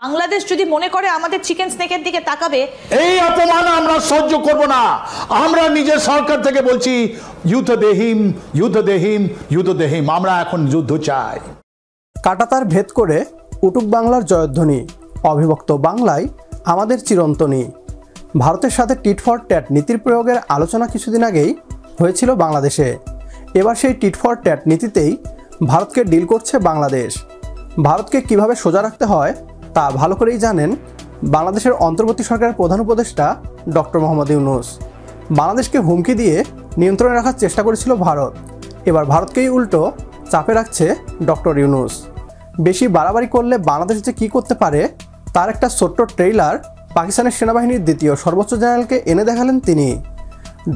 বাংলাদেশ যদি মনে করে আমাদের চিকেন স্নেকের দিকে তাকাবে, এই অপমান আমরা সহ্য করব না। আমরা নিজের সরকার থেকে বলছি যুদ্ধ দেহিম, যুদ্ধ দেহিম, যুদ্ধ দেহিম। আমরা এখন যুদ্ধ চাই। কাঁটাতার ভেদ করে উটুক বাংলার জয়ধ্বনি, অবিভক্ত বাংলায় আমাদের চিরন্তনী। ভারতের সাথে টিট ফর ট্যাট নীতির প্রয়োগের আলোচনা কিছুদিন আগেই হয়েছিল বাংলাদেশে। এবার সেই টিট ফর ট্যাট নীতিতেই ভারতকে ডিল করছে বাংলাদেশ। ভারতকে কিভাবে সোজা রাখতে হয় তা ভালো করেই জানেন বাংলাদেশের অন্তর্বর্তী সরকারের প্রধান উপদেষ্টা ডক্টর মোহাম্মদ ইউনূস। বাংলাদেশকে হুমকি দিয়ে নিয়ন্ত্রণে রাখার চেষ্টা করেছিল ভারত। এবার ভারতকেই উল্টো চাপে রাখছে ডক্টর ইউনূস। বেশি বাড়াবাড়ি করলে বাংলাদেশ যে কী করতে পারে তার একটা ছোট্ট ট্রেইলার পাকিস্তানের সেনাবাহিনীর দ্বিতীয় সর্বোচ্চ জেনারেলকে এনে দেখালেন তিনি।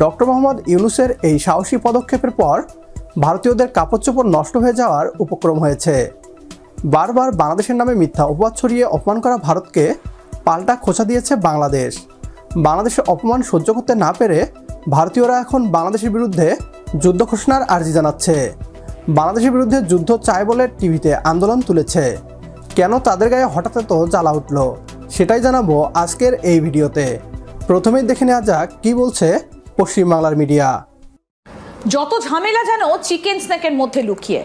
ডক্টর মোহাম্মদ ইউনূসের এই সাহসী পদক্ষেপের পর ভারতীয়দের কাপড় চোপড় নষ্ট হয়ে যাওয়ার উপক্রম হয়েছে। বারবার বাংলাদেশের নামে মিথ্যা অপবাদ ছড়িয়ে অপমান করা ভারতকে পাল্টা খোঁচা দিয়েছে বাংলাদেশ। বাংলাদেশের অপমান সহ্য করতে না পেরে ভারতীয়রা এখন বাংলাদেশের বিরুদ্ধে যুদ্ধ ঘোষণার আর্জি জানাচ্ছে। বাংলাদেশের বিরুদ্ধে যুদ্ধ চায় বলে টিভিতে আন্দোলন তুলেছে। কেন তাদের গায়ে হঠাৎ এত জ্বালা উঠল সেটাই জানাবো আজকের এই ভিডিওতে। প্রথমেই দেখে নেওয়া যাক কী বলছে পশ্চিমবাংলার মিডিয়া। যত ঝামেলা যেন চিকেন স্নেকের মধ্যে লুকিয়ে।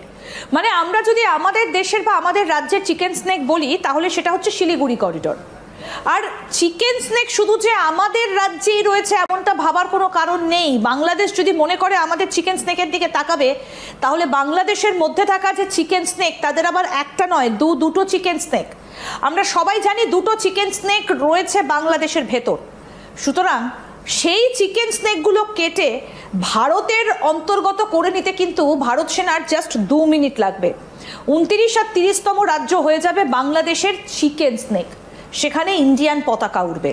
মানে আমরা যদি আমাদের দেশের বা আমাদের রাজ্যের চিকেন স্নেক বলি তাহলে সেটা হচ্ছে শিলিগুড়ি করিডোর। আর চিকেন স্নেক শুধু যে আমাদের রাজ্যেই রয়েছে এমনটা ভাবার কোনো কারণ নেই। বাংলাদেশ যদি মনে করে আমাদের চিকেন স্নেকের দিকে তাকাবে তাহলে বাংলাদেশের মধ্যে থাকা যে চিকেন স্নেক তাদের আবার একটা নয় দুটো চিকেন স্নেক। আমরা সবাই জানি দুটো চিকেন স্নেক রয়েছে বাংলাদেশের ভেতর। সুতরাং সেই চিকেন স্নেকগুলো কেটে ভারতের অন্তর্গত করে নিতে কিন্তু ভারত সেনার জাস্ট 2 মিনিট লাগবে। 29 আর 30তম রাজ্য হয়ে যাবে বাংলাদেশের চিকেন স্নেক। সেখানে ইন্ডিয়ান পতাকা উড়বে।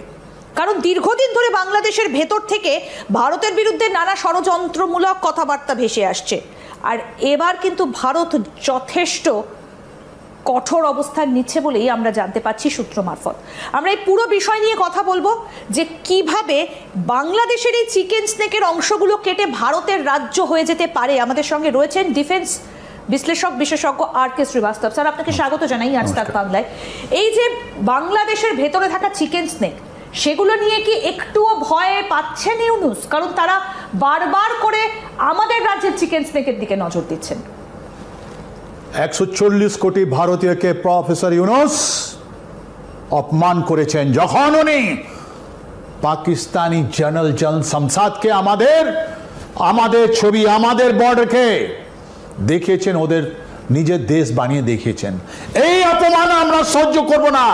কারণ দীর্ঘদিন ধরে বাংলাদেশের ভেতর থেকে ভারতের বিরুদ্ধে নানা ষড়যন্ত্রমূলক কথাবার্তা ভেসে আসছে। আর এবার কিন্তু ভারত যথেষ্ট কঠোর অবস্থান নিচ্ছে বলেই আমরা জানতে পারছি সূত্র মারফত। আমরা এই পুরো বিষয় নিয়ে কথা বলবো যে কিভাবে বাংলাদেশের এই চিকেন স্নেকের অংশগুলো কেটে ভারতের রাজ্য হয়ে যেতে পারে। আমাদের সঙ্গে রয়েছেন ডিফেন্স বিশ্লেষক বিশেষজ্ঞ আর.কে. শ্রীবাস্তব। স্যার, আপনাকে স্বাগত জানাই আজ তাক বাংলায়। এই যে বাংলাদেশের ভেতরে থাকা চিকেন স্নেক সেগুলো নিয়ে কি একটুও ভয় পাচ্ছেন ইউনূস? কারণ তারা বারবার করে আমাদের রাজ্যের চিকেন স্নেকের দিকে নজর দিচ্ছেন। 140 কোটি ভারতীয়কে প্রফেসর ইউনূস অপমান করেছেন যখন উনি পাকিস্তানি জনরল সংসদকে আমাদের ছবি আমাদের বর্ডারকে দেখিয়েছেন, ওদের নিজের দেশ বানিয়ে দেখিয়েছেন। এই অপমান আমরা সহ্য করব না।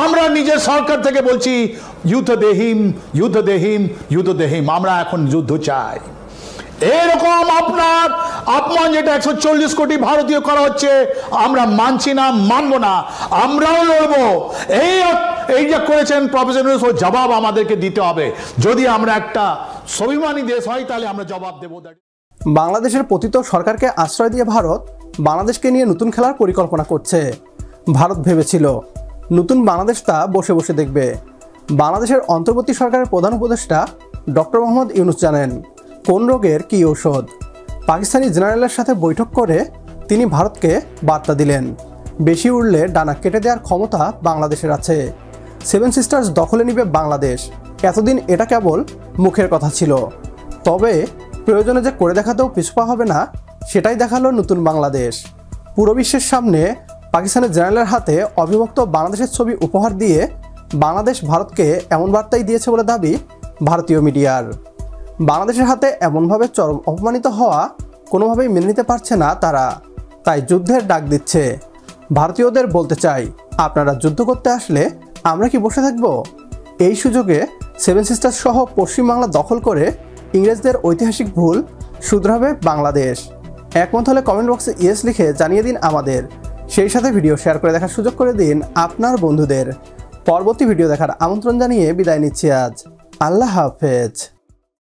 আমরা নিজের সরকার থেকে বলছি যুদ্ধ দেহিম, যুদ্ধ দেহিম, যুদ্ধ দেহিম। আমরা এখন যুদ্ধ চাই। এরকম আপনার অপমান যেটা 140 কোটি ভারতীয় করা হচ্ছে আমরা মানছি না, মানব না। আমরাও লড়বো। এই যে করেছেন প্রফেসর ইউনূস, ওর জবাব আমাদেরকে দিতে হবে। যদি আমরা একটা স্বাভিমানী দেশ হয় তাহলে আমরা জবাব দেব। বাংলাদেশের পতিত সরকারকে আশ্রয় দিয়ে ভারত বাংলাদেশকে নিয়ে নতুন খেলার পরিকল্পনা করছে। ভারত ভেবেছিল নতুন বাংলাদেশ তা বসে বসে দেখবে। বাংলাদেশের অন্তর্বর্তী সরকারের প্রধান উপদেষ্টা ডক্টর মোহাম্মদ ইউনূস জানেন কোন রোগের কী ঔষধ। পাকিস্তানি জেনারেলের সাথে বৈঠক করে তিনি ভারতকে বার্তা দিলেন, বেশি উড়লে ডানা কেটে দেওয়ার ক্ষমতা বাংলাদেশের আছে। 7 সিস্টার্স দখলে নিবে বাংলাদেশ। এতদিন এটা কেবল মুখের কথা ছিল, তবে প্রয়োজনে যে করে দেখাতেও পিছপা হবে না সেটাই দেখালো নতুন বাংলাদেশ। পুরো বিশ্বের সামনে পাকিস্তানের জেনারেলের হাতে অবিভক্ত বাংলাদেশের ছবি উপহার দিয়ে বাংলাদেশ ভারতকে এমন বার্তাই দিয়েছে বলে দাবি ভারতীয় মিডিয়ার। বাংলাদেশের হাতে এমনভাবে চরম অপমানিত হওয়া কোনোভাবেই মেনে নিতে পারছে না তারা, তাই যুদ্ধের ডাক দিচ্ছে। ভারতীয়দের বলতে চাই, আপনারা যুদ্ধ করতে আসলে আমরা কি বসে থাকব? এই সুযোগে 7 সিস্টার্স সহ পশ্চিমবাংলা দখল করে ইংরেজদের ঐতিহাসিক ভুল শুধরাবে বাংলাদেশ। একমত হলে কমেন্ট বক্সে ইয়েস লিখে জানিয়ে দিন আমাদের। সেই সাথে ভিডিও শেয়ার করে দেখার সুযোগ করে দিন আপনার বন্ধুদের। পরবর্তী ভিডিও দেখার আমন্ত্রণ জানিয়ে বিদায় নিচ্ছি আজ। আল্লাহ হাফেজ।